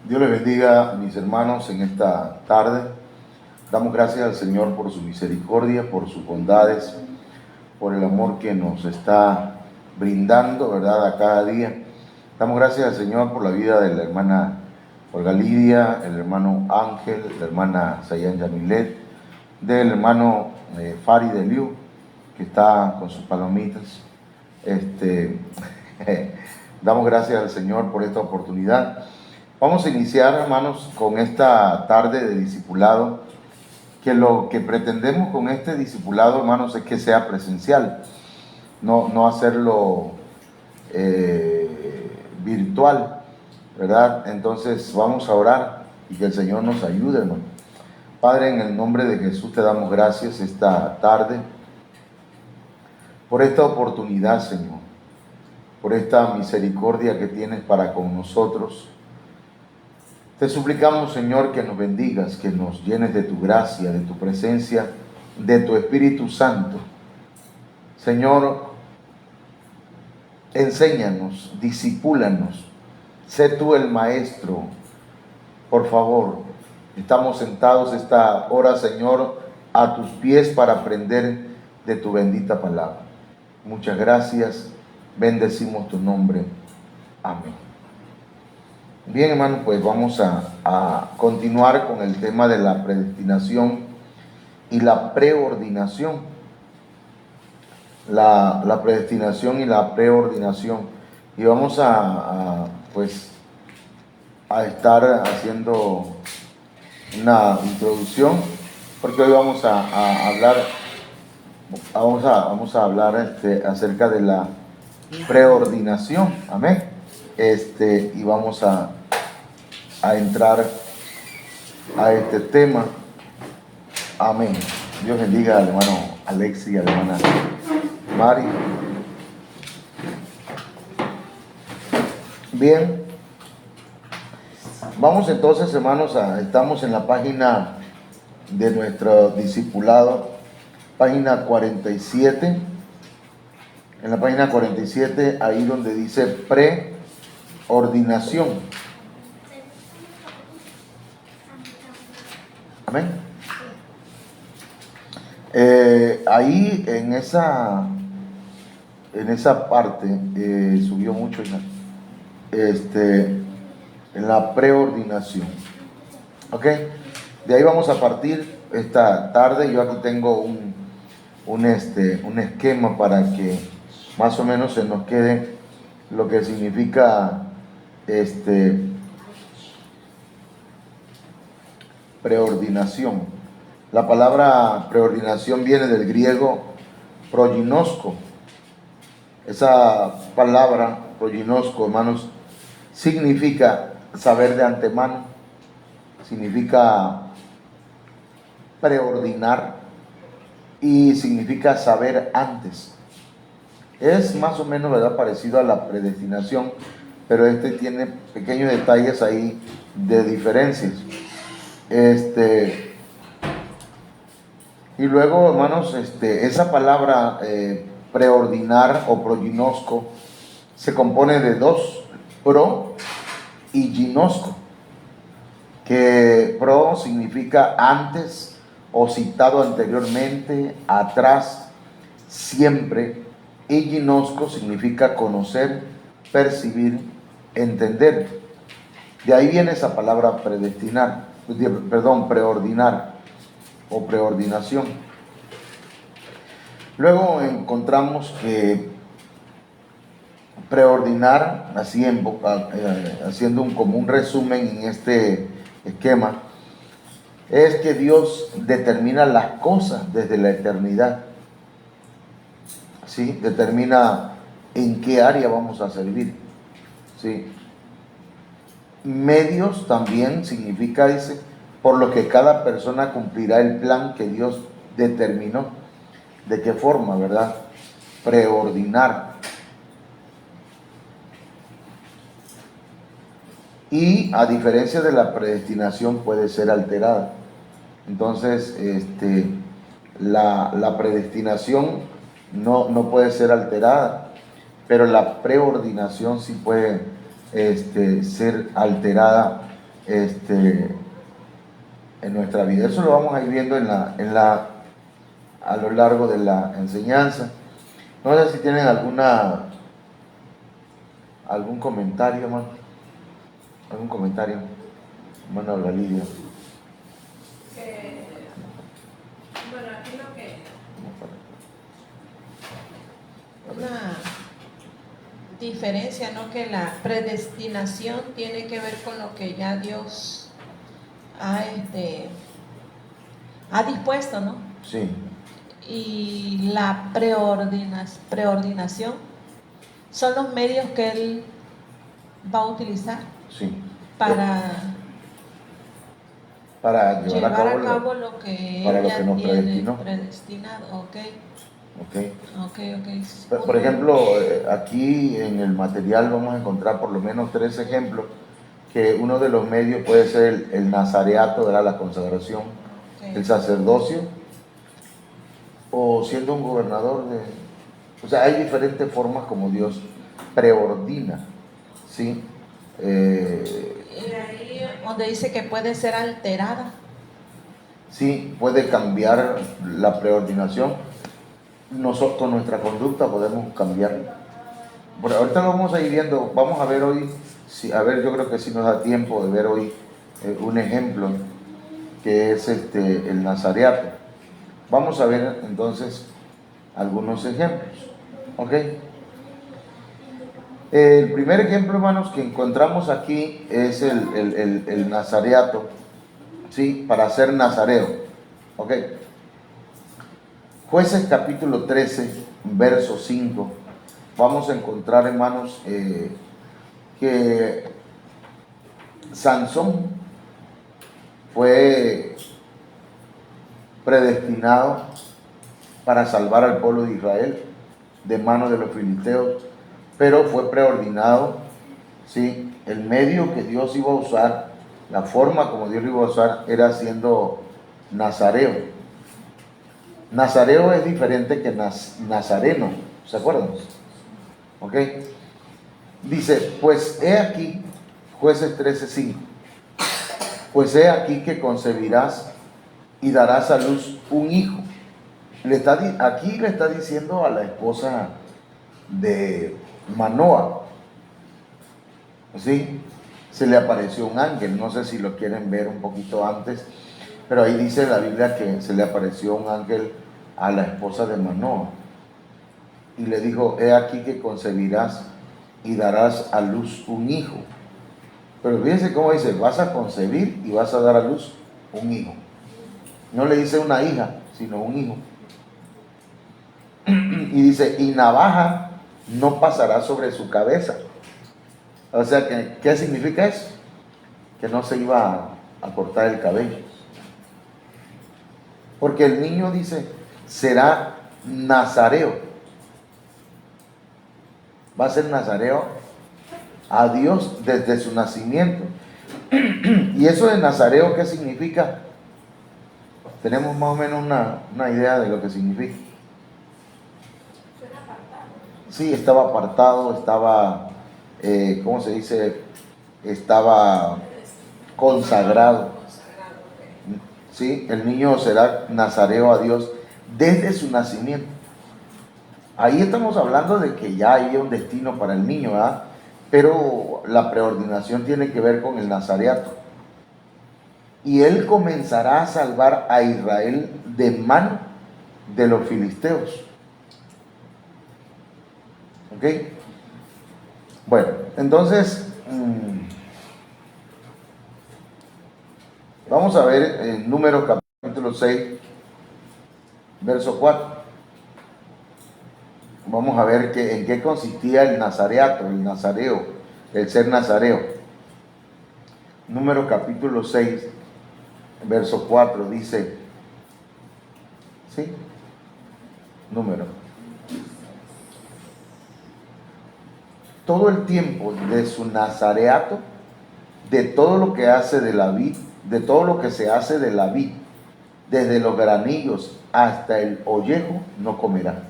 Dios les bendiga, mis hermanos, en esta tarde. Damos gracias al Señor por su misericordia, por sus bondades, por el amor que nos está brindando, ¿verdad?, a cada día. Damos gracias al Señor por la vida de la hermana Olga Lidia, el hermano Ángel, la hermana Sayan Yamilet, del hermano Fari de Liu, que está con sus palomitas. Damos gracias al Señor por esta oportunidad. Vamos a iniciar, hermanos, con esta tarde de discipulado, que lo que pretendemos con este discipulado, hermanos, es que sea presencial, no hacerlo virtual, ¿verdad? Entonces vamos a orar y que el Señor nos ayude, hermano. Padre, en el nombre de Jesús te damos gracias esta tarde por esta oportunidad, Señor, por esta misericordia que tienes para con nosotros. Te suplicamos, Señor, que nos bendigas, que nos llenes de tu gracia, de tu presencia, de tu Espíritu Santo. Señor, enséñanos, discípulanos, sé tú el Maestro, por favor. Estamos sentados esta hora, Señor, a tus pies para aprender de tu bendita palabra. Muchas gracias, bendecimos tu nombre. Amén. Bien, hermano, pues vamos a continuar con el tema de la predestinación y la preordinación. La predestinación y la preordinación. Y vamos a estar haciendo una introducción, porque hoy vamos a hablar acerca de la preordinación. Amén. Y vamos a entrar a este tema. Amén. Dios bendiga al hermano Alexi y a la hermana Mari. Bien. Vamos entonces, hermanos, estamos en la página de nuestro discipulado, página 47. En la página 47, ahí donde dice preordinación. Amén. Ahí en esa parte subió mucho en la preordinación. Ok, de ahí vamos a partir esta tarde. Yo aquí tengo un esquema para que más o menos se nos quede lo que significa preordinación. La palabra preordinación viene del griego proginosko. Esa palabra proginosko, hermanos, significa saber de antemano, significa preordinar y significa saber antes. Es más o menos, ¿verdad?, parecido a la predestinación, pero tiene pequeños detalles ahí de diferencias. Y luego, hermanos, esa palabra preordinar o proginosko se compone de dos, pro y ginosco, que pro significa antes o citado anteriormente, atrás, siempre, y ginosco significa conocer, percibir, entender. De ahí viene esa palabra preordinar o preordinación. Luego encontramos que preordinar, haciendo como un resumen en este esquema, es que Dios determina las cosas desde la eternidad. ¿Sí? Determina en qué área vamos a servir. ¿Sí? Medios también significa, dice, por lo que cada persona cumplirá el plan que Dios determinó. ¿De qué forma, verdad? Preordinar. Y a diferencia de la predestinación, puede ser alterada. Entonces, la predestinación no puede ser alterada, pero la preordinación sí puede ser alterada en nuestra vida. Eso lo vamos a ir viendo a lo largo de la enseñanza. No sé si tienen algún comentario, hermano. ¿Algún comentario? Hermano Olga Lidia. Bueno, aquí lo que... Una diferencia, ¿no? Que la predestinación tiene que ver con lo que ya Dios ha dispuesto, ¿no? Sí. Y la preordinación son los medios que Él va a utilizar, Sí. para llevar a cabo lo que para Él lo ya que nos tiene predestinó. predestinado. Ok. Por ejemplo, aquí en el material vamos a encontrar por lo menos 3 ejemplos, que uno de los medios puede ser el nazareato, ¿verdad? La consagración, el sacerdocio, o siendo un gobernador o sea, hay diferentes formas como Dios preordina, ¿sí? Y ahí donde dice que puede ser alterada. Sí, puede cambiar la preordinación. Nosotros con nuestra conducta podemos cambiarla. Bueno, ahorita lo vamos a ir viendo. Vamos a ver hoy, yo creo que sí nos da tiempo de ver hoy un ejemplo que es el nazareato. Vamos a ver entonces algunos ejemplos. ¿Ok? El primer ejemplo, hermanos, que encontramos aquí es el nazareato, ¿sí? Para ser nazareo. ¿Ok? Jueces capítulo 13, verso 5. Vamos a encontrar, hermanos, que Sansón fue predestinado para salvar al pueblo de Israel de manos de los filisteos, pero fue preordinado, ¿sí? El medio que Dios iba a usar, la forma como Dios lo iba a usar, era siendo nazareo. Nazareo es diferente que nazareno, ¿se acuerdan? ¿Ok? Dice, pues he aquí, Jueces 13:5, pues he aquí que concebirás y darás a luz un hijo. Aquí le está diciendo a la esposa de Manoa, ¿sí? Se le apareció un ángel, no sé si lo quieren ver un poquito antes, pero ahí dice la Biblia que se le apareció un ángel a la esposa de Manoa y le dijo, he aquí que concebirás y darás a luz un hijo. Pero fíjense cómo dice, vas a concebir y vas a dar a luz un hijo. No le dice una hija, sino un hijo. Y dice, y navaja no pasará sobre su cabeza. O sea, ¿qué significa eso? Que no se iba a cortar el cabello. Porque el niño dice, será nazareo. Va a ser nazareo a Dios desde su nacimiento. ¿Y eso de nazareo qué significa? Tenemos más o menos una idea de lo que significa. Sí, estaba apartado, estaba, ¿cómo se dice? Estaba consagrado. ¿Sí? El niño será nazareo a Dios desde su nacimiento. Ahí estamos hablando de que ya hay un destino para el niño, ¿verdad? Pero la preordinación tiene que ver con el nazareato. Y él comenzará a salvar a Israel de mano de los filisteos. ¿Ok? Bueno, entonces vamos a ver en Números capítulo 6, verso 4. Vamos a ver en qué consistía el nazareato, el nazareo, el ser nazareo. Números capítulo 6, verso 4 dice, ¿sí? Número. Todo el tiempo de su nazareato, de todo lo que hace de la vid, de todo lo que se hace de la vid, desde los granillos hasta el ollejo, no comerá.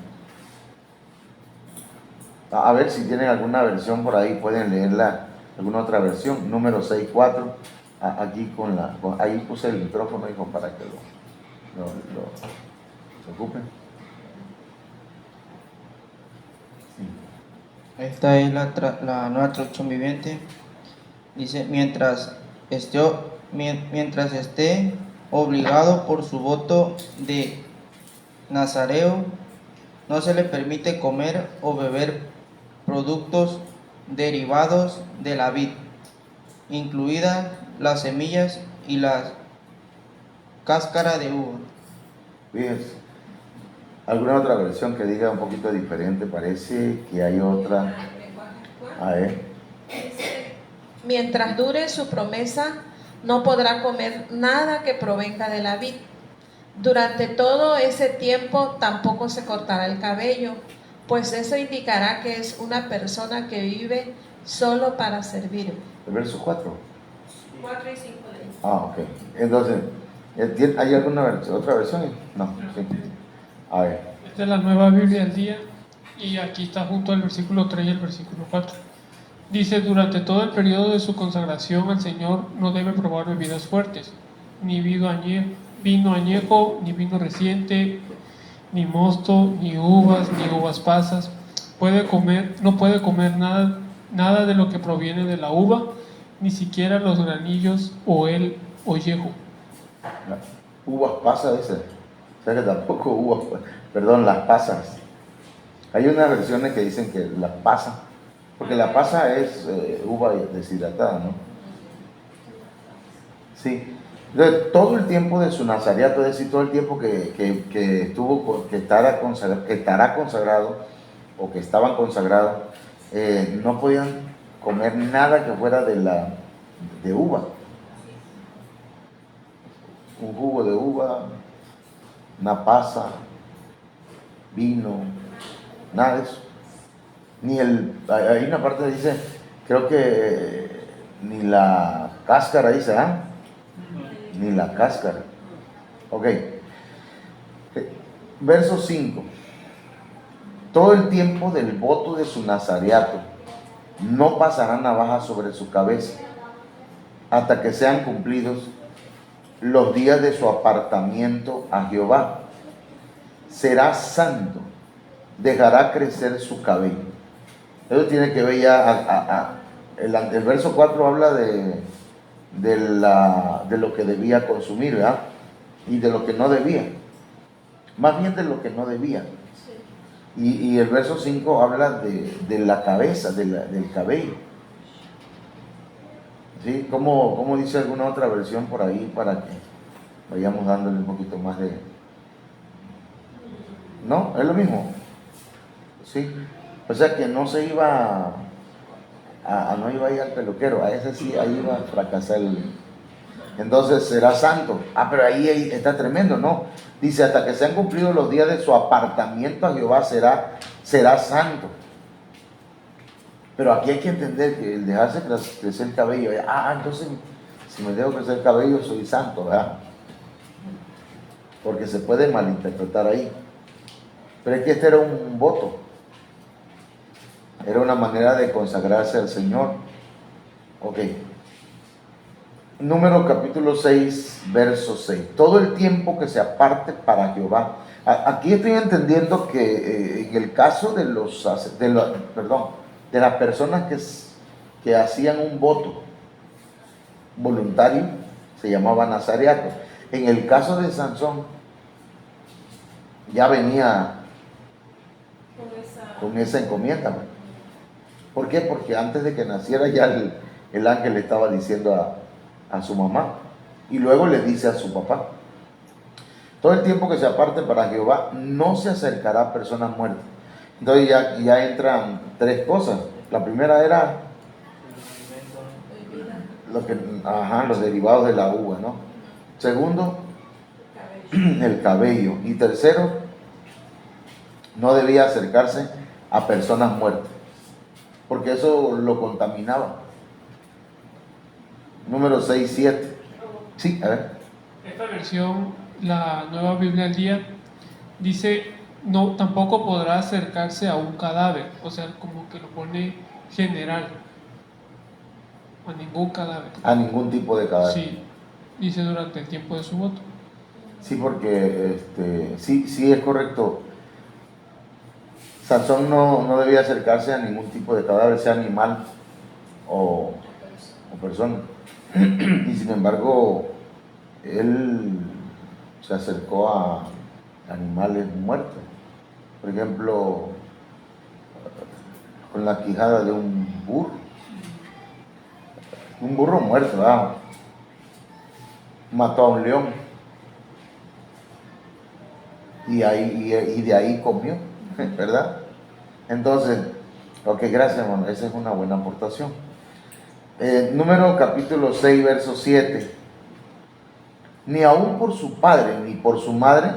A ver si tienen alguna versión por ahí, pueden leerla, alguna otra versión. Número 6:4. aquí ahí puse el micrófono, hijo, para que se ocupe. Sí. Esta es la nueva traducción viviente. Dice, mientras esté obligado por su voto de nazareo, no se le permite comer o beber productos derivados de la vid, incluidas las semillas y la cáscara de uva. Fíjense, alguna otra versión que diga un poquito diferente, parece que hay otra. A ver. Mientras dure su promesa, no podrá comer nada que provenga de la vid. Durante todo ese tiempo tampoco se cortará el cabello, pues eso indicará que es una persona que vive solo para servir. El verso 4. 4 y 5 de ahí. Ok. Entonces, ¿hay alguna otra versión? No. Sí. A ver. Esta es la nueva Biblia del día y aquí está junto al versículo 3 y el versículo 4. Dice, durante todo el periodo de su consagración al Señor no debe probar bebidas fuertes, ni vino añejo, ni vino reciente, ni mosto, ni uvas pasas. No puede comer nada de lo que proviene de la uva, ni siquiera los granillos o el ollejo. Uvas pasas, dice. O sea que tampoco las pasas. Hay unas versiones que dicen que las pasas, porque la pasa es uva deshidratada, ¿no? Sí. Entonces, todo el tiempo de su nazareato, es decir, todo el tiempo que estuvo, que estará consagrado, o que estaban consagrados, no podían comer nada que fuera de uva. Un jugo de uva, una pasa, vino, nada de eso. Hay una parte que dice, creo que ni la cáscara dice, ni la cáscara. Ok. Verso 5. Todo el tiempo del voto de su nazareato no pasará navaja sobre su cabeza hasta que sean cumplidos los días de su apartamiento a Jehová. Será santo, dejará crecer su cabello. Eso tiene que ver ya, el verso 4 habla de lo que debía consumir, ¿verdad? Y de lo que no debía. Más bien de lo que no debía. Y el verso 5 habla de la cabeza, del cabello. ¿Sí? ¿Cómo dice alguna otra versión por ahí para que vayamos dándole un poquito más de... ¿No? Es lo mismo. ¿Sí? O sea que no se iba no iba a ir al peluquero, a ese sí, ahí iba a fracasar. Entonces será santo. Pero ahí está tremendo, ¿no? Dice, hasta que sean cumplidos los días de su apartamiento a Jehová será santo. Pero aquí hay que entender que el dejarse crecer el cabello, entonces si me dejo crecer el cabello soy santo, ¿verdad? Porque se puede malinterpretar ahí. Pero es que este era un voto. Era una manera de consagrarse al Señor. Ok. Número capítulo 6, verso 6. Todo el tiempo que se aparte para Jehová. Aquí estoy entendiendo que en el caso de las personas que hacían un voto voluntario, se llamaba nazareato. En el caso de Sansón, ya venía con esa encomienda. ¿Por qué? Porque antes de que naciera ya el ángel le estaba diciendo a su mamá, y luego le dice a su papá: todo el tiempo que se aparte para Jehová no se acercará a personas muertas. Entonces ya entran tres cosas. La primera era los derivados de la uva, ¿no? Segundo, el cabello. Y tercero, no debía acercarse a personas muertas, porque eso lo contaminaba. Número 6, 7. Sí, a ver. Esta versión, la nueva Biblia del día, dice, no, tampoco podrá acercarse a un cadáver, o sea, como que lo pone general. a ningún cadáver. A ningún tipo de cadáver. Sí, dice durante el tiempo de su voto. Sí, porque sí es correcto. Sansón no debía acercarse a ningún tipo de cadáver, sea animal o persona. Y sin embargo, él se acercó a animales muertos. Por ejemplo, con la quijada de un burro. Un burro muerto, ¿verdad? Mató a un león. Y de ahí comió, ¿verdad? Entonces, ok, gracias, hermano. Esa es una buena aportación. Número capítulo 6, verso 7. Ni aun por su padre, ni por su madre,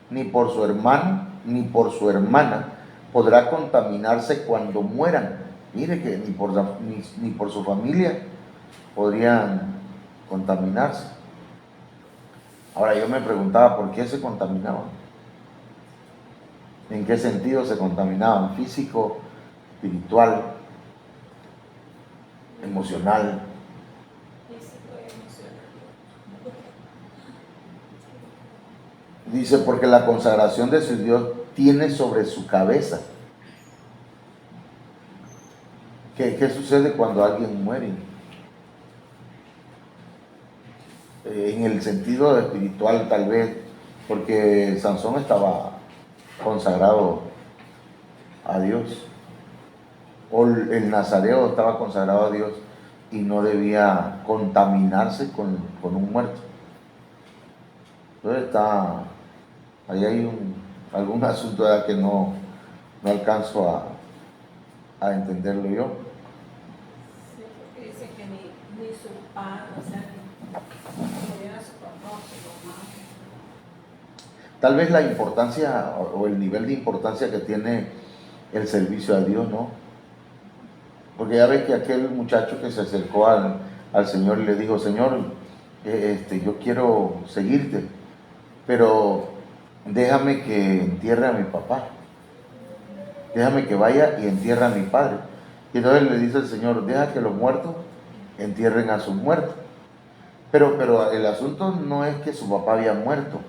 ni por su hermano, ni por su hermana podrá contaminarse cuando mueran. Mire que ni por su familia podrían contaminarse. Ahora yo me preguntaba por qué se contaminaban. ¿En qué sentido se contaminaban? Físico, espiritual, emocional. Dice, porque la consagración de su Dios tiene sobre su cabeza. ¿Qué sucede cuando alguien muere? En el sentido espiritual tal vez, porque Sansón estaba consagrado a Dios, o el nazareo estaba consagrado a Dios y no debía contaminarse con un muerto. Entonces ahí hay algún asunto que no alcanzo a entenderlo yo. Sí, porque dice que ni su padre, o sea, ni era su papá o su mamá. Tal vez la importancia o el nivel de importancia que tiene el servicio a Dios, ¿no? Porque ya ves que aquel muchacho que se acercó al Señor y le dijo, Señor, yo quiero seguirte, pero déjame que entierre a mi papá, déjame que vaya y entierre a mi padre. Y entonces le dice el Señor, deja que los muertos entierren a sus muertos. Pero el asunto no es que su papá había muerto,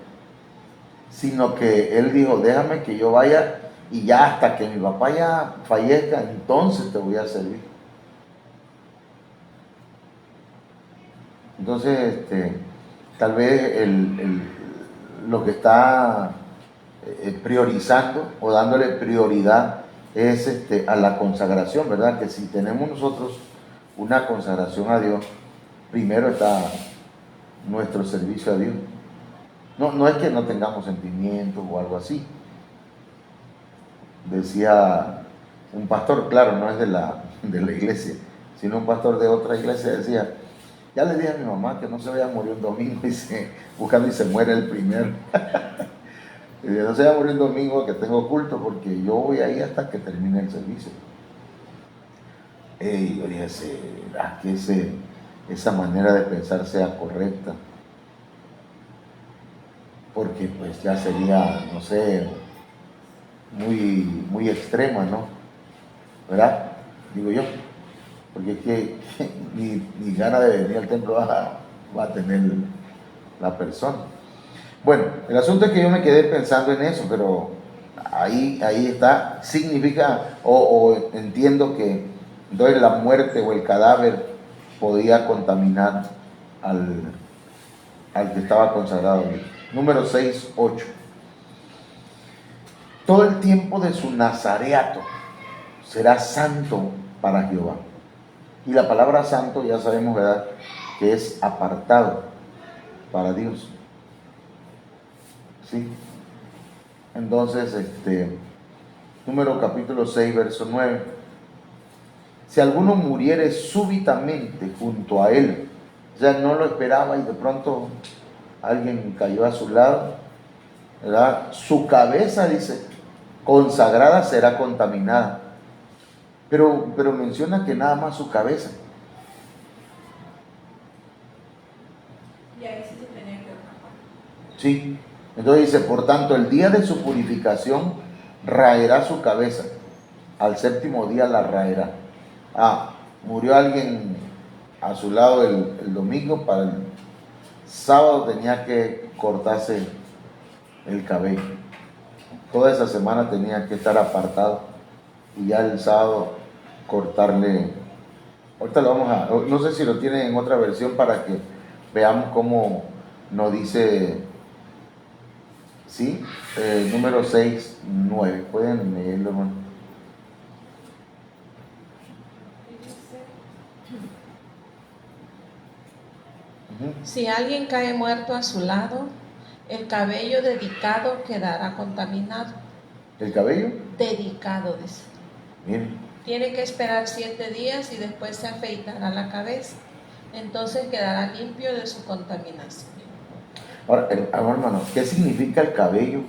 sino que él dijo, déjame que yo vaya y ya hasta que mi papá ya fallezca, entonces te voy a servir. Entonces, tal vez lo que está priorizando o dándole prioridad es a la consagración, ¿verdad? Que si tenemos nosotros una consagración a Dios, primero está nuestro servicio a Dios. No es que no tengamos sentimientos o algo así. Decía un pastor, claro, no es de la iglesia, sino un pastor de otra iglesia, decía, ya le dije a mi mamá que no se vaya a morir un domingo buscando y se muere el primero. No se vaya a morir un domingo que tengo culto, porque yo voy ahí hasta que termine el servicio. Y yo dije, ¿será que esa manera de pensar sea correcta? Porque pues ya sería, no sé, muy extrema, ¿no? ¿Verdad? Digo yo. Porque es que ni gana de venir al templo va a tener la persona. Bueno, el asunto es que yo me quedé pensando en eso, pero ahí está, significa, o entiendo que entonces la muerte o el cadáver podía contaminar al que estaba consagrado. Número 6, 8. Todo el tiempo de su nazareato será santo para Jehová. Y la palabra santo ya sabemos, ¿verdad?, que es apartado para Dios. ¿Sí? Entonces, número capítulo 6, verso 9. Si alguno muriere súbitamente junto a él, o sea, no lo esperaba y de pronto alguien cayó a su lado, ¿verdad? Su cabeza, dice, consagrada será contaminada. Pero menciona que nada más su cabeza. Y ahí sí se tenía que escapar. Sí. Entonces dice, por tanto, el día de su purificación raerá su cabeza. Al séptimo día la raerá. Murió alguien a su lado el domingo, para el sábado tenía que cortarse el cabello. Toda esa semana tenía que estar apartado y ya el sábado cortarle. Ahorita lo vamos a, no sé si lo tienen en otra versión para que veamos cómo nos dice, ¿sí? Número 6, 9. Pueden leerlo, hermano. Si alguien cae muerto a su lado, el cabello dedicado quedará contaminado. ¿El cabello? Dedicado, dice. Miren. Tiene que esperar 7 días y después se afeitará la cabeza. Entonces quedará limpio de su contaminación. Ahora, hermano, ¿qué significa el cabello?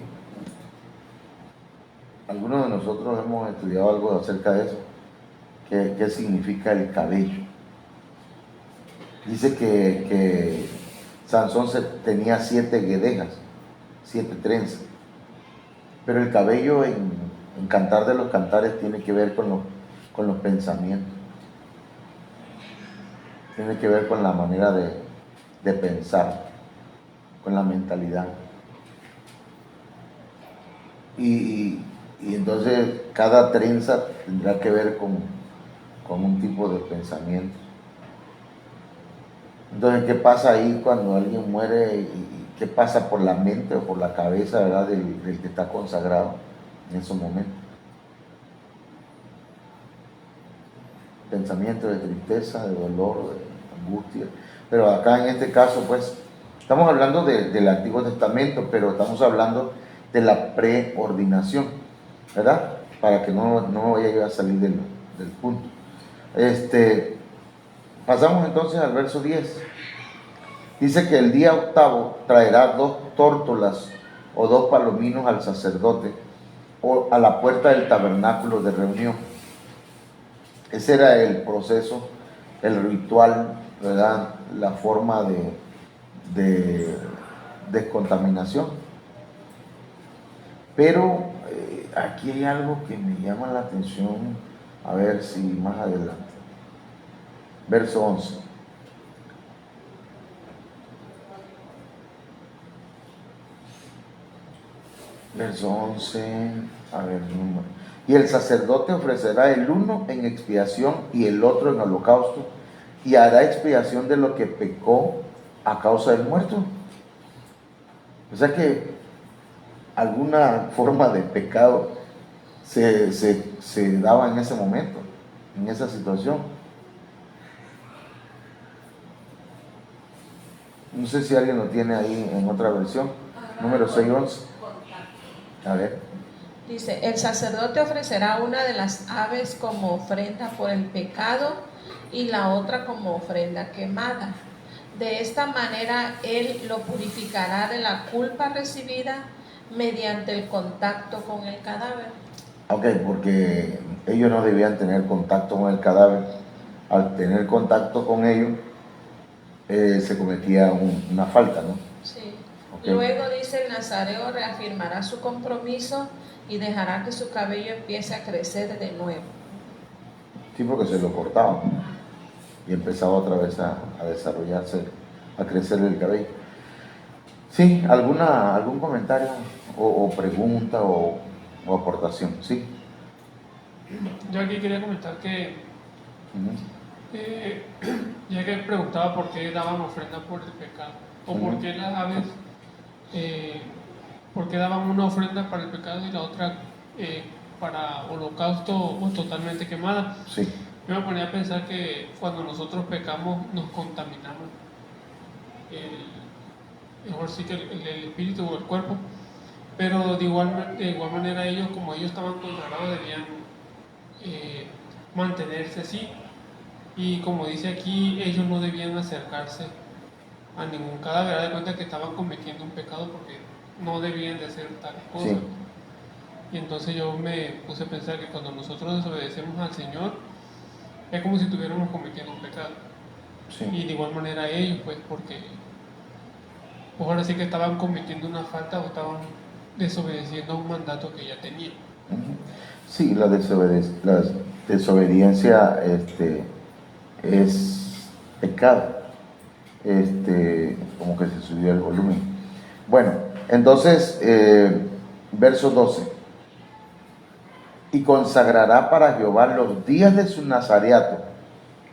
Algunos de nosotros hemos estudiado algo acerca de eso. ¿Qué significa el cabello? Dice que Sansón tenía 7 guedejas, 7 trenzas. Pero el cabello en Cantar de los Cantares tiene que ver con los pensamientos. Tiene que ver con la manera de pensar, con la mentalidad. Y entonces cada trenza tendrá que ver con un tipo de pensamiento. Entonces, ¿qué pasa ahí cuando alguien muere? ¿Y qué pasa por la mente o por la cabeza, ¿verdad?, del que está consagrado en esos momentos? Pensamiento de tristeza, de dolor, de angustia. Pero acá en este caso, pues, estamos hablando del Antiguo Testamento, pero estamos hablando de la preordinación, ¿verdad? Para que no vaya yo a salir del punto. Pasamos entonces al verso 10. Dice que el día octavo traerá 2 tórtolas o 2 palominos al sacerdote o a la puerta del tabernáculo de reunión. Ese era el proceso, el ritual, ¿verdad? La forma de descontaminación. Pero aquí hay algo que me llama la atención, a ver si más adelante. Verso 11. Verso 11, a ver, número. Y el sacerdote ofrecerá el uno en expiación y el otro en holocausto, y hará expiación de lo que pecó a causa del muerto. O sea que alguna forma de pecado se daba en ese momento, en esa situación. No sé si alguien lo tiene ahí en otra versión. Número 6:11. A ver. Dice, el sacerdote ofrecerá una de las aves como ofrenda por el pecado y la otra como ofrenda quemada. De esta manera él lo purificará de la culpa recibida mediante el contacto con el cadáver. Ok, porque ellos no debían tener contacto con el cadáver. Al tener contacto con ellos, se cometía una falta, ¿no? Sí. Okay. Luego dice, el nazareo reafirmará su compromiso y dejará que su cabello empiece a crecer de nuevo. Sí, porque se lo cortaban y empezaba otra vez a desarrollarse, a crecer el cabello. Sí, algún comentario o pregunta o aportación, sí. Yo aquí quería comentar que ya que preguntaba por qué daban ofrenda por el pecado, o por qué las aves, por qué daban una ofrenda para el pecado y la otra para holocausto o totalmente quemada. Sí. Yo me ponía a pensar que cuando nosotros pecamos nos contaminamos mejor sí que el espíritu o el cuerpo, pero de igual manera ellos, como ellos estaban consagrados, debían mantenerse así, y como dice aquí, ellos no debían acercarse a ningún cadáver. Da de cuenta que estaban cometiendo un pecado porque no debían de hacer tal cosa. Sí. Y entonces yo me puse a pensar que cuando nosotros desobedecemos al Señor es como si estuviéramos cometiendo un pecado. Sí. Y de igual manera ellos, pues, porque pues ahora sí que estaban cometiendo una falta o estaban desobedeciendo a un mandato que ya tenían. Sí, la desobediencia es pecado. Como que se subió el volumen. Bueno, entonces, verso 12. Y consagrará para Jehová los días de su nazareato,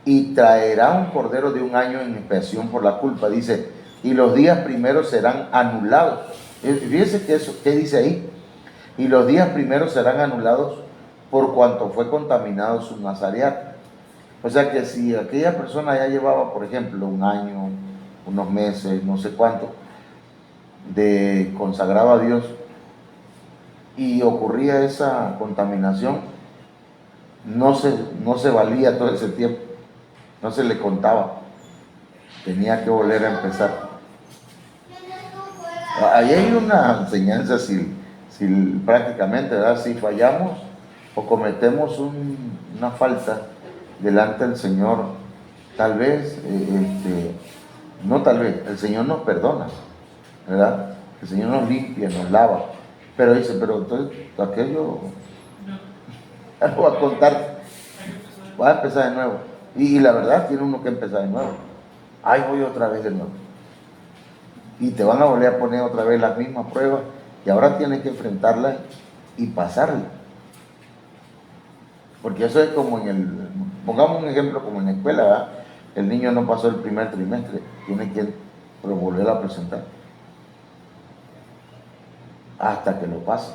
y traerá un cordero de un año en expiación por la culpa. Dice, y los días primeros serán anulados. Fíjense que eso, ¿qué dice ahí? Y los días primeros serán anulados por cuanto fue contaminado su nazareato. O sea que si aquella persona ya llevaba, por ejemplo, un año, unos meses, no sé cuánto, de consagrado a Dios, y ocurría esa contaminación, no se valía todo ese tiempo, no se le contaba, tenía que volver a empezar. Ahí hay una enseñanza, si prácticamente, ¿verdad? Si fallamos o cometemos una falta delante del Señor, tal vez, no tal vez, el Señor nos perdona, ¿verdad? El Señor nos limpia, nos lava, pero dice, pero entonces aquello lo voy a contar, va a empezar de nuevo, y la verdad tiene uno que empezar de nuevo. Ahí voy otra vez de nuevo, y te van a volver a poner otra vez las mismas pruebas, y ahora tienes que enfrentarlas y pasarlas. Porque eso es como pongamos un ejemplo como en la escuela, ¿verdad? El niño no pasó el primer trimestre, tiene que volver a presentar hasta que lo pase.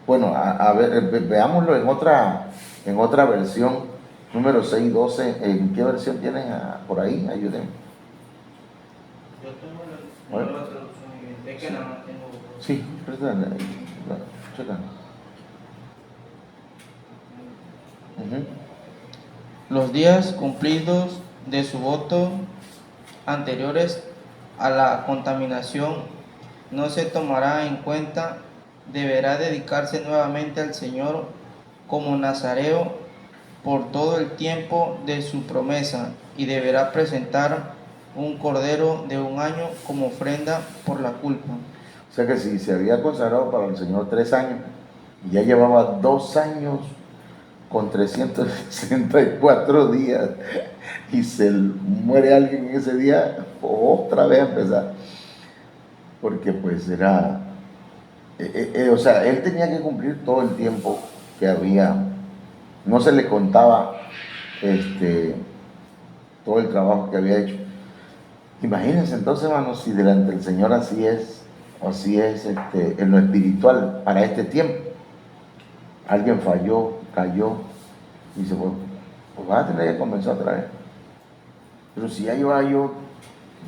Bueno, a ver, veámoslo en otra versión, número 612. ¿En qué versión tienes por ahí? Ayúdenme. Yo tengo la traducción, es que nada más tengo. Sí, préstale, checa. Los días cumplidos de su voto anteriores a la contaminación no se tomará en cuenta. Deberá dedicarse nuevamente al Señor como nazareo por todo el tiempo de su promesa, y deberá presentar un cordero de un año como ofrenda por la culpa. O sea que si se había consagrado para el Señor 3 años y ya llevaba 2 años con 364 días y se muere alguien en ese día, otra vez a empezar, porque pues era, o sea, él tenía que cumplir todo el tiempo que había, no se le contaba todo el trabajo que había hecho. Imagínense entonces, hermanos, si delante del Señor así es en lo espiritual para este tiempo. Alguien falló, cayó, y dice, pues vas a tener que comenzar otra vez. Pero si ya llevaba yo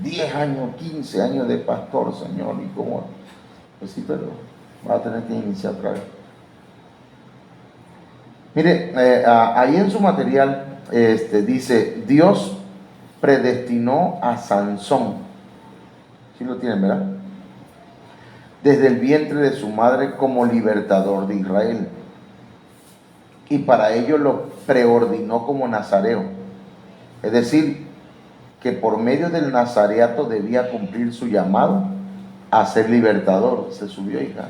10 años, 15 años de pastor, Señor, y cómo, pues sí, pero vas a tener que iniciar otra vez. Mire, ahí en su material dice, Dios predestinó a Sansón. ¿Sí lo tienen, verdad? Desde el vientre de su madre como libertador de Israel. Y para ello lo preordinó como nazareo. Es decir, que por medio del nazareato debía cumplir su llamado a ser libertador. Se subió, hija.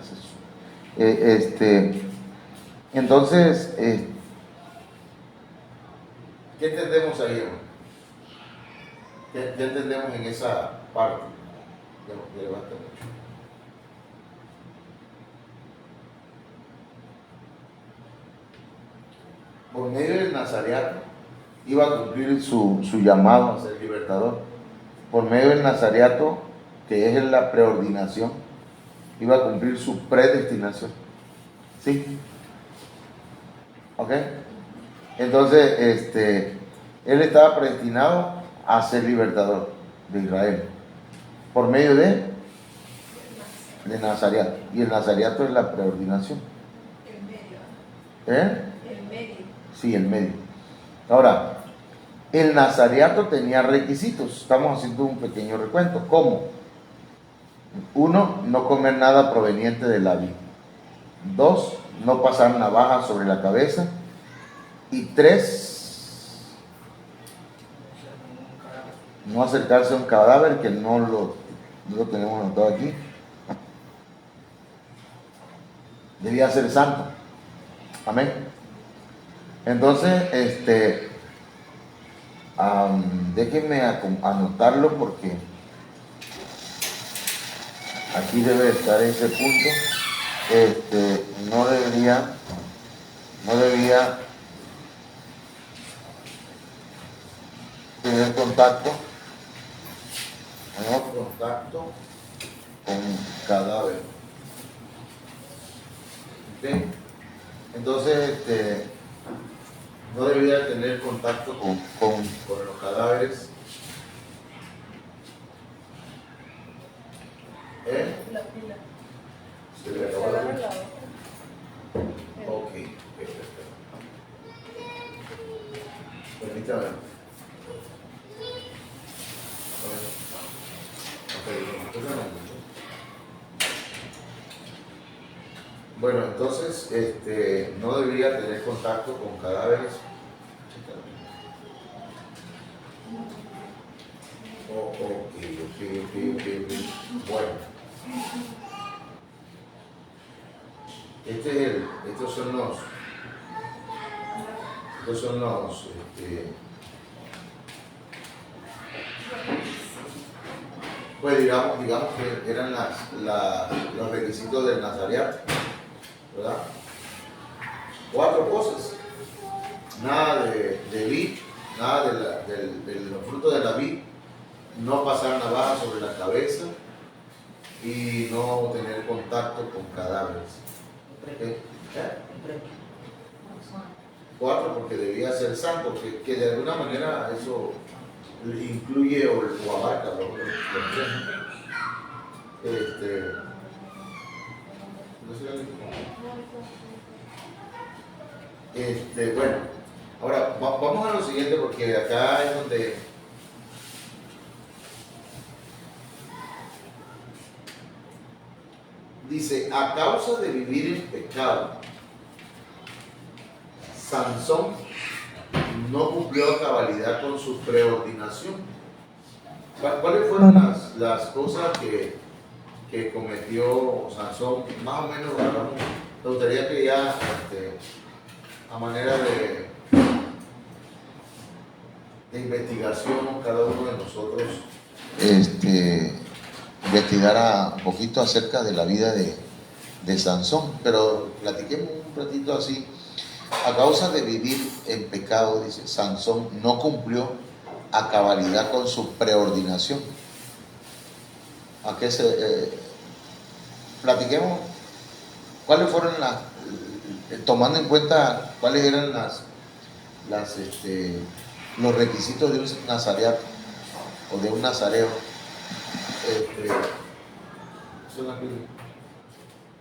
Entonces, ¿qué entendemos ahí, hermano? ¿Qué entendemos en esa parte? Levanta mucho. Por medio del nazareato iba a cumplir su llamado a ser libertador. Por medio del nazareato, que es la preordinación, iba a cumplir su predestinación. ¿Sí? ¿Ok? Entonces, él estaba predestinado a ser libertador de Israel. Por medio de nazareato. Y el nazareato es la preordinación. El medio. ¿Eh? El medio. Sí, el medio. Ahora, el nazareato tenía requisitos. Estamos haciendo un pequeño recuento. ¿Cómo? 1, no comer nada proveniente de la vid. 2, no pasar navaja sobre la cabeza. Y 3, no acercarse a un cadáver, que no lo tenemos anotado aquí. Debía ser santo. Amén. Entonces, Déjenme anotarlo porque aquí debe estar ese punto. No debía tener contacto con cadáver. ¿Ok? Entonces, no debía tener contacto con los cadáveres. La pila. Se le acabó la pila. Ok, perfecto. Permítame. Bueno, entonces, no debería tener contacto con cadáveres. Ok. Bueno. Estos son los pues digamos que eran los requisitos del Nazareato, ¿verdad? 4 cosas: nada de vid, nada de los frutos de la vid, no pasar navaja sobre la cabeza y no tener contacto con cadáveres. 4 porque debía ser santo, que de alguna manera eso incluye o abarca los tres. Bueno, ahora vamos a lo siguiente porque acá es donde dice: a causa de vivir en pecado, Sansón no cumplió a cabalidad con su preordinación. ¿Cuáles fueron las cosas que cometió Sansón? Más o menos, me gustaría que ya, a manera de investigación, cada uno de nosotros investigara un poquito acerca de la vida de Sansón, pero platiquemos un ratito así. A causa de vivir en pecado, dice, Sansón no cumplió a cabalidad con su preordinación. ¿A qué platiquemos cuáles fueron tomando en cuenta cuáles eran los requisitos de un nazareato o de un nazareo?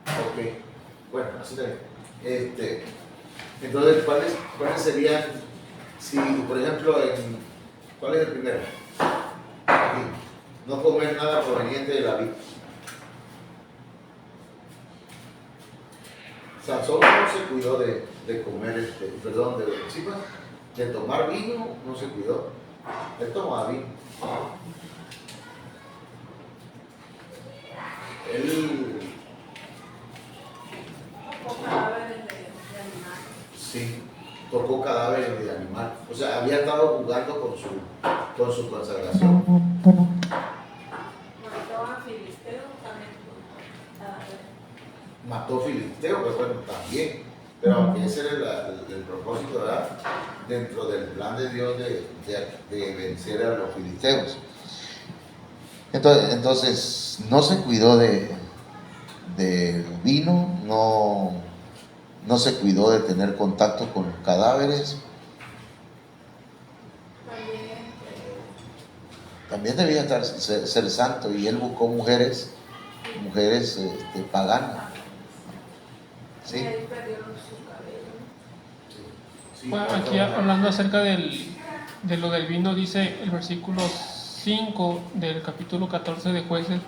Ok, bueno, así también. Entonces, ¿cuáles serían, si por ejemplo, cuál es el primero? Aquí, no comer nada proveniente de la vid. Sansón no se cuidó de comer, de tomar vino, no se cuidó. Él tomaba vino. Él sí, tocó cadáveres de animal. O sea, había estado jugando con su consagración. Mató a Filisteo también. Mató Filisteo, pues bueno, también. Pero aunque ese era el propósito, ¿verdad? Dentro del plan de Dios de vencer a los filisteos. Entonces no se cuidó de vino, no se cuidó de tener contacto con los cadáveres. También debía ser santo, y él buscó mujeres paganas. ¿Sí? Bueno, aquí hablando acerca de lo del vino, dice el versículo 5 del capítulo 14 de Jueces,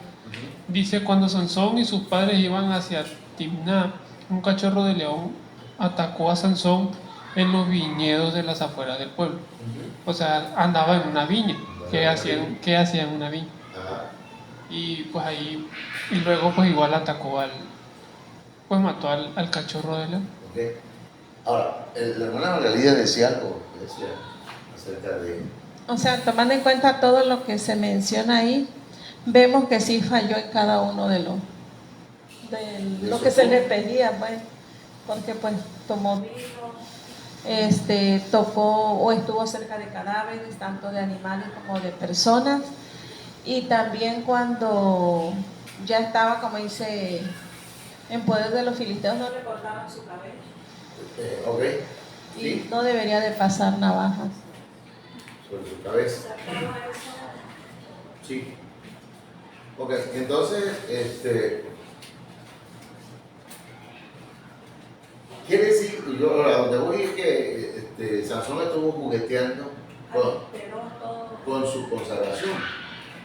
dice: cuando Sansón y sus padres iban hacia Timná, un cachorro de león atacó a Sansón en los viñedos de las afueras del pueblo. O sea, andaba en una viña. ¿Qué hacía en una viña? Y pues ahí, y luego pues igual atacó pues mató al cachorro de león. Okay. Ahora, la hermana Margarida decía algo acerca O sea, tomando en cuenta todo lo que se menciona ahí, vemos que sí falló en cada uno de lo que se le pedía, pues, porque pues tomó vino, tocó o estuvo cerca de cadáveres, tanto de animales como de personas, y también cuando ya estaba, como dice, en poder de los filisteos, no le cortaban su cabello. Ok. Y Sí. no debería de pasar navajas. Sobre su cabeza. Sí. Ok, entonces, quiere decir, yo a donde voy es que Sansón estuvo jugueteando con su consagración,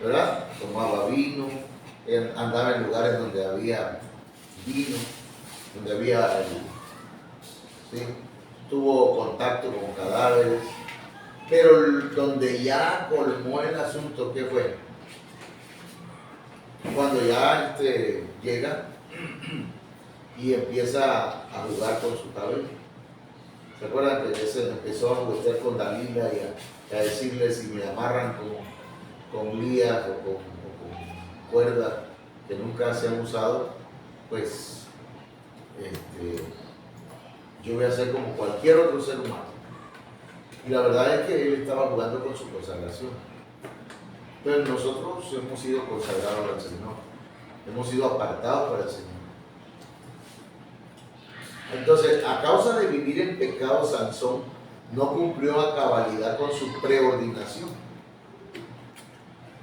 ¿verdad? Tomaba vino, él andaba en lugares donde había vino, donde había, ¿sí? Tuvo contacto con cadáveres, pero donde ya colmó el asunto, ¿qué fue? Cuando ya llega y empieza a jugar con su cabello. ¿Se acuerdan que se empezó a juguetear con Dalila y a decirle si me amarran con lías o con cuerdas que nunca se han usado, pues yo voy a ser como cualquier otro ser humano? Y la verdad es que él estaba jugando con su consagración. Pero nosotros hemos sido consagrados al Señor, hemos sido apartados para el Señor. Entonces, a causa de vivir en pecado, Sansón no cumplió a cabalidad con su preordinación.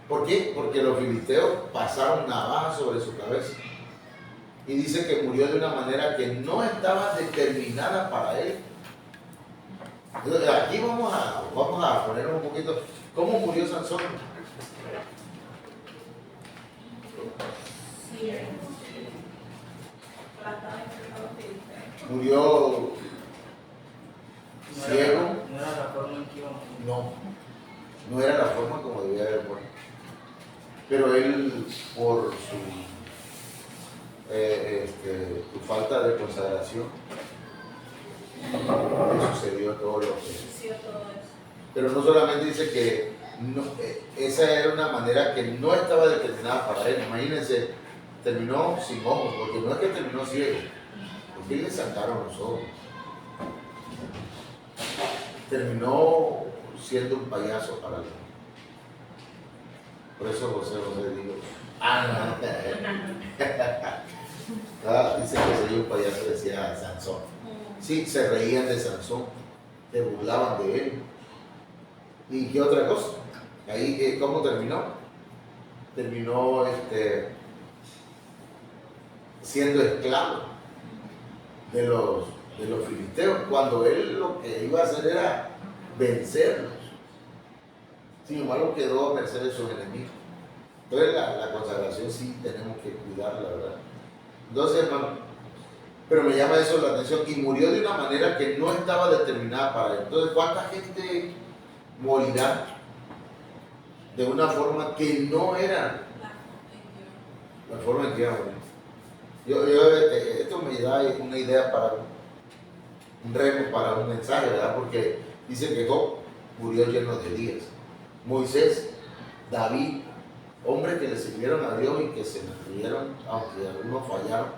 ¿Por qué? Porque los filisteos pasaron navaja sobre su cabeza. Y dice que murió de una manera que no estaba determinada para él. Entonces, aquí vamos a poner un poquito. ¿Cómo murió Sansón? Murió ciego. No era la forma en que iba a morir. No era la forma como debía haber muerto. Pero él, por su falta de consagración, le sucedió todo lo que... Pero no solamente dice que esa era una manera que no estaba determinada para él. Imagínense, terminó sin ojos, porque no es que terminó ciego, porque le sacaron los ojos. Terminó siendo un payaso para él. Por eso José dijo, dice que soy un payaso, decía Sansón. Sí, se reían de Sansón, se burlaban de él. ¿Y qué otra cosa? Ahí, ¿cómo terminó? Terminó siendo esclavo de los filisteos, cuando él lo que iba a hacer era vencerlos. Sin embargo, quedó a merced de sus enemigos. Entonces, la consagración sí tenemos que cuidarla, ¿verdad? Entonces, hermano, pero me llama eso la atención, y murió de una manera que no estaba determinada para él. Entonces, ¿cuánta gente morirá de una forma que no era la forma en que iba a morir? Esto me da una idea para un remo, para un mensaje, ¿verdad? Porque dice que Job murió lleno de días. Moisés, David, hombres que le sirvieron a Dios y que se mantuvieron, aunque algunos fallaron,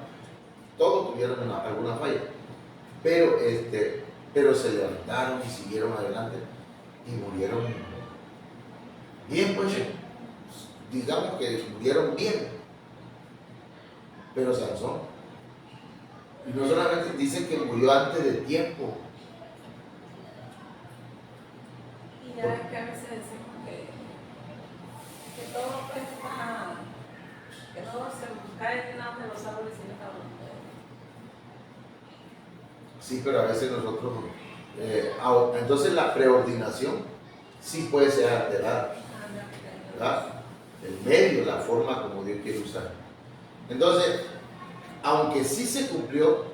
todos tuvieron alguna falla, pero se levantaron y siguieron adelante y murieron bien, pues digamos que murieron bien. Pero Sansón, y no solamente dice que murió antes de tiempo. Y ya es que a veces decimos que todo pues está, que todo se cae en una de los árboles y está bueno. Sí, pero a veces nosotros, entonces la preordinación sí puede ser alterada, ¿verdad? El medio, la forma como Dios quiere usar. Entonces, aunque sí se cumplió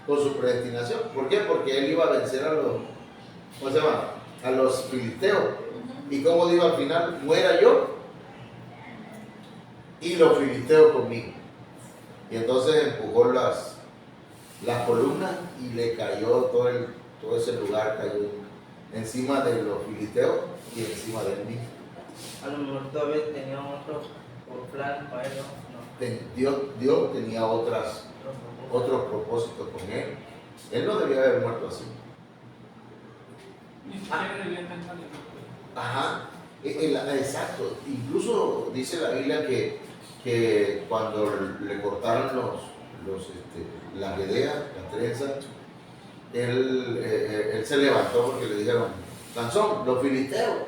con su predestinación, ¿por qué? Porque él iba a vencer a los, ¿cómo se llama? A los filisteos. Y como dijo al final, muera yo y los filisteos conmigo. Y entonces empujó las columnas y le cayó todo ese lugar, cayó encima de los filisteos. y encima de mí. A lo mejor todavía tenían otro plan para él, ¿no? Dios tenía otros propósitos con él. Él no debía haber muerto así. Ni siquiera debía pensar en eso. Ajá, exacto. Incluso dice la Biblia que cuando le cortaron las guedeas, las trenzas, él se levantó porque le dijeron, Sansón, los filisteos,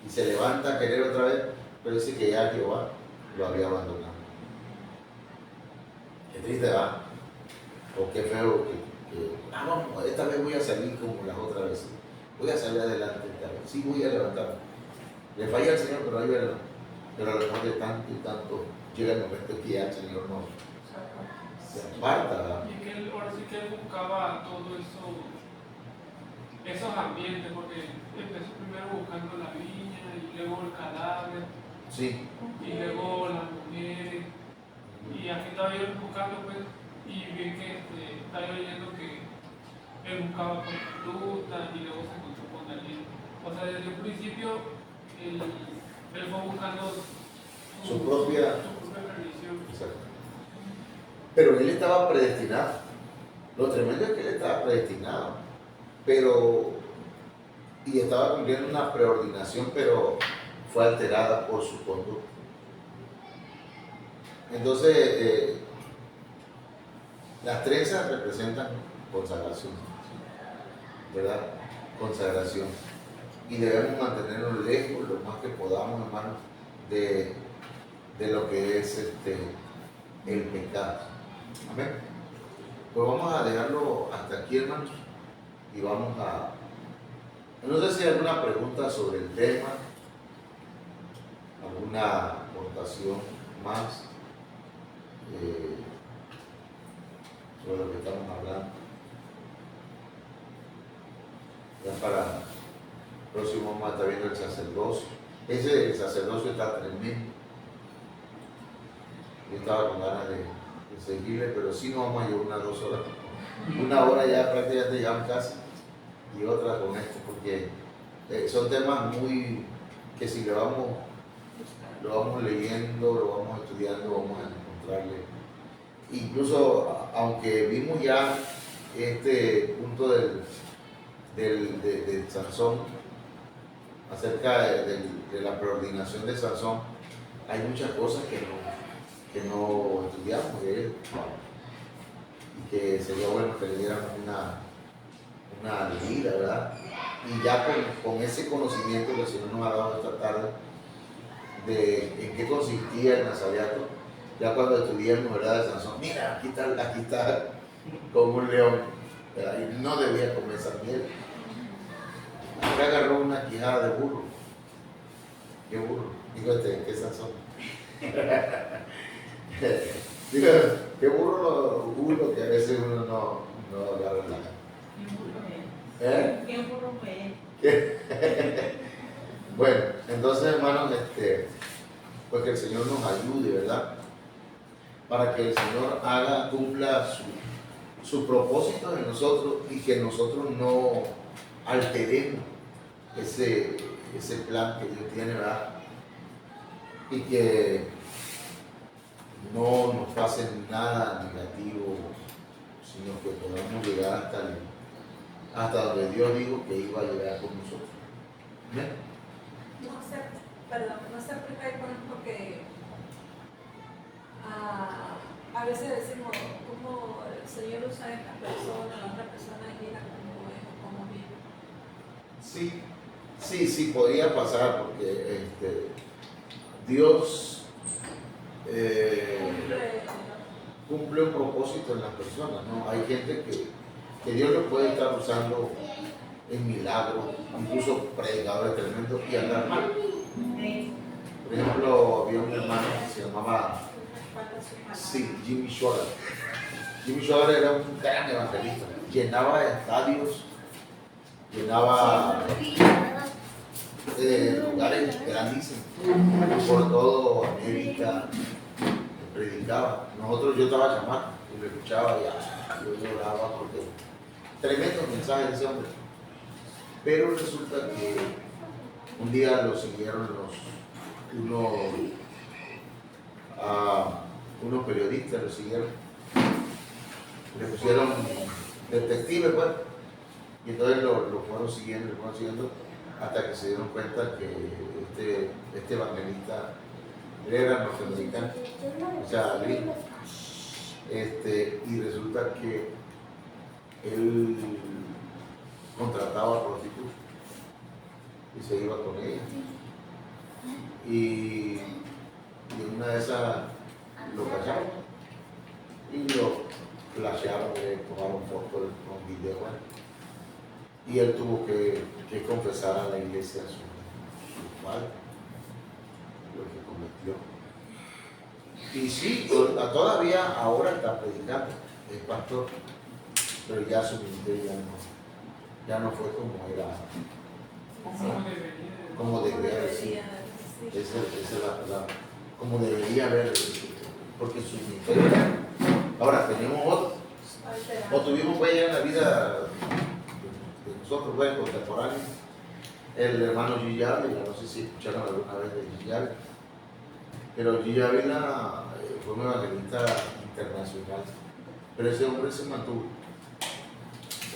y se levanta a querer otra vez, pero dice que ya Jehová lo había abandonado. Qué triste, ¿verdad? O qué feo vamos, esta vez voy a salir como las otras veces, voy a salir adelante esta vez, sí voy a levantarme. Le falla al Señor, pero ahí pero a lo mejor de tanto y tanto llega el momento que ya el Señor no se aparta, ¿verdad? Y que él, ahora sí que él buscaba todo eso, esos ambientes, porque empezó primero buscando la viña y luego el cadáver, Sí, y luego las mujeres, y aquí estaba yo buscando, pues, y vi que estaba yo leyendo que él buscaba prostitutas y luego se encontró con alguien. O sea, desde un principio él fue buscando su propia religión. Exacto. Pero él estaba predestinado. Lo tremendo es que él estaba predestinado. Y estaba cumpliendo una preordinación, pero fue alterada por su conducta. Entonces, las trenzas representan consagración, ¿verdad? Consagración. Y debemos mantenernos lejos lo más que podamos, hermanos, de lo que es el pecado. Amén. Pues vamos a dejarlo hasta aquí, hermanos, y vamos a... No sé si hay alguna pregunta sobre el tema, alguna aportación más sobre lo que estamos hablando. Ya para el próximo vamos a estar viendo el sacerdocio. El sacerdocio está tremendo. Yo estaba con ganas de seguirle, pero sí no vamos a llevar unas 2 horas. 1 hora ya prácticamente llegamos casi, y otra con esto, porque son temas muy que si lo vamos leyendo, lo vamos estudiando, vamos a encontrarle. Incluso, aunque vimos ya este punto de Sansón, acerca de la preordinación de Sansón, hay muchas cosas que no estudiamos de él, y que sería bueno que le diéramos una leída, ¿verdad? Y ya con ese conocimiento que el Señor nos ha dado esta tarde de en qué consistía el nazareato, ya cuando estudiamos, ¿verdad?, de Sansón, mira, aquí está como un león, ¿verdad? Y no debía comer esa miel. Acá agarró una quijada de burro. ¿Qué burro? Digo, ¿qué Sansón? Digo, qué burro que a veces uno no agarra nada. ¿Qué burro fue? Bueno, entonces, hermanos, pues que el Señor nos ayude, ¿verdad? Para que el Señor cumpla su propósito en nosotros, y que nosotros no alteremos ese plan que Dios tiene, ¿verdad? Y que no nos pase nada negativo, sino que podamos llegar hasta donde Dios dijo que iba a llegar con nosotros. ¿Bien? No se aplica ahí, por ejemplo, que a veces decimos cómo el Señor usa a esta persona, la otra persona llega como vive. Sí, podría pasar, porque Dios cumple un propósito en las personas, ¿no? Hay gente que Dios lo puede estar usando en milagros, incluso predicadores tremendos, y andar mal. Por ejemplo, había un hermano que se llamaba Jimmy Swaggart. Jimmy Swaggart era un gran evangelista, llenaba estadios, llenaba lugares grandísimos por todo América, predicaba. Yo estaba llamando y lo escuchaba, y yo lloraba porque tremendo mensaje de ese hombre. Pero resulta que Un día lo siguieron unos periodistas, lo siguieron, le pusieron detective, pues, y entonces lo fueron siguiendo, hasta que se dieron cuenta que este evangelista era norteamericano, o sea, gringo. Y resulta que él contrataba prostitutas y se iba con ella. Y en una de esas lo cacharon y lo flashearon, le tomaron fotos con video. Y él tuvo que confesar a la iglesia su falta, lo que cometió. Y sí, todavía ahora está predicando, es pastor, pero ya su ministerio ya no fue como era, como debería decir. Como debería haber, porque su ministerio. Ahora tenemos otro, o tuvimos pues ya en la vida de nosotros, pues, contemporáneos, el hermano Gigi Ávila, no sé si escucharon alguna vez de Gigi Ávila, pero Gigi Ávila fue un evangelista internacional, pero ese hombre se mantuvo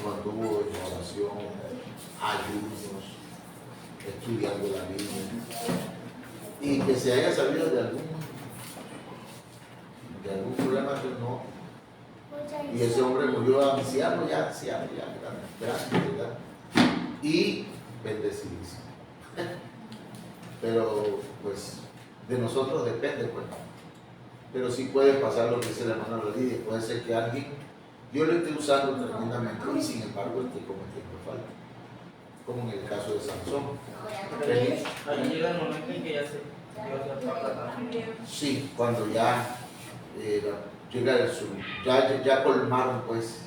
en oración, ayunos, estudiando la Biblia, y que se haya salido de algún problema que no. Y ese hombre murió anciano, ya grande, ¿verdad? Y bendecidísimo. Pero pues de nosotros depende, pues. Pero sí puede pasar lo que dice la hermana Lidia, puede ser que alguien, Dios lo esté usando tremendamente y sin embargo esté cometiendo falta, como en el caso de Sansón. Ahí llega el momento en que ya se sí, cuando ya llega ya colmaron pues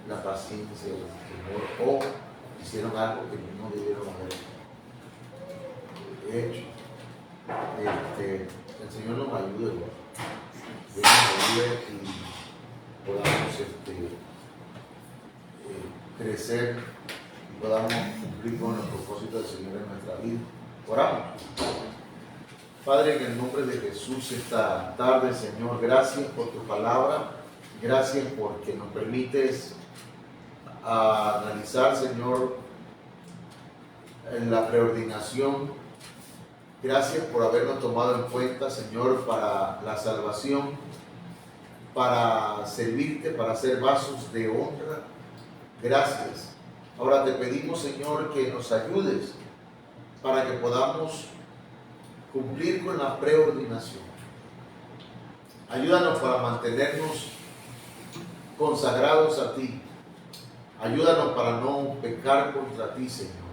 la paciencia del Señor o hicieron algo que no debieron haber hecho. El Señor nos ayude, Dios nos ayude y podamos crecer y podamos cumplir con los propósitos del Señor en nuestra vida. Oramos. Padre, en el nombre de Jesús, esta tarde, Señor, gracias por tu palabra, gracias porque nos permites analizar, Señor, en la preordinación. Gracias por habernos tomado en cuenta, Señor, para la salvación, para servirte, para ser vasos de honra. Gracias. Ahora te pedimos, Señor, que nos ayudes para que podamos cumplir con la preordinación. Ayúdanos para mantenernos consagrados a ti. Ayúdanos para no pecar contra ti, Señor.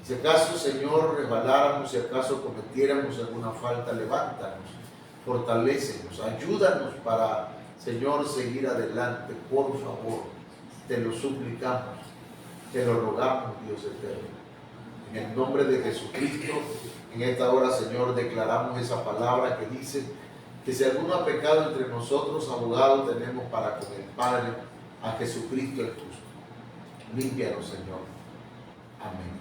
Y si acaso, Señor, resbaláramos, si acaso cometiéramos alguna falta, levántanos, fortalécenos, ayúdanos para, Señor, seguir adelante. Por favor, te lo suplicamos, te lo rogamos, Dios eterno. En el nombre de Jesucristo, en esta hora, Señor, declaramos esa palabra que dice que si alguno ha pecado entre nosotros, abogado tenemos para con el Padre, a Jesucristo el justo. Límpianos, Señor. Amén.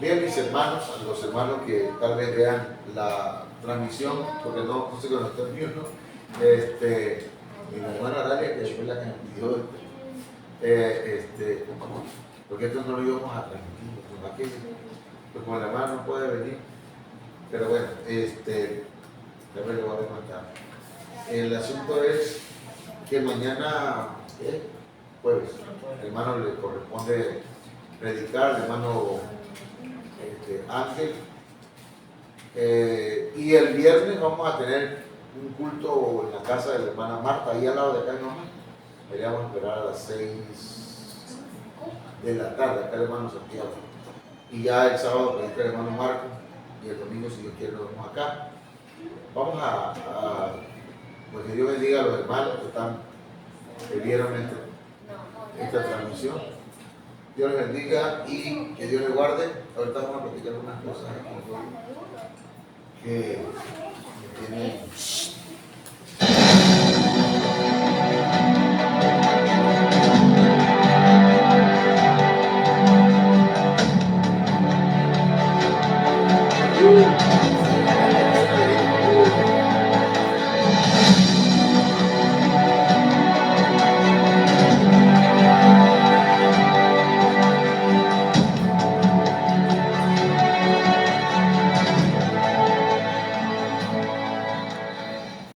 Bien, mis hermanos, a los hermanos que tal vez vean la transmisión, porque no sé que no están viendo, mi hermana Aralia, que fue la que me pidió, porque esto no lo íbamos a transmitir, pues como el hermano no puede venir, pero bueno, después le voy a contar. El asunto es que mañana, jueves, el hermano le corresponde predicar, el hermano Ángel, y el viernes vamos a tener un culto en la casa de la hermana Marta, ahí al lado de acá, ¿no? Deberíamos esperar a las 6 de la tarde, acá el hermano Santiago. Y ya el sábado predica el hermano Marco, y el domingo, si Dios quiere, lo vemos acá. Vamos pues que Dios bendiga a los hermanos que vieron esta transmisión. Dios les bendiga y que Dios les guarde. Ahorita vamos a platicar unas cosas aquí que tienen.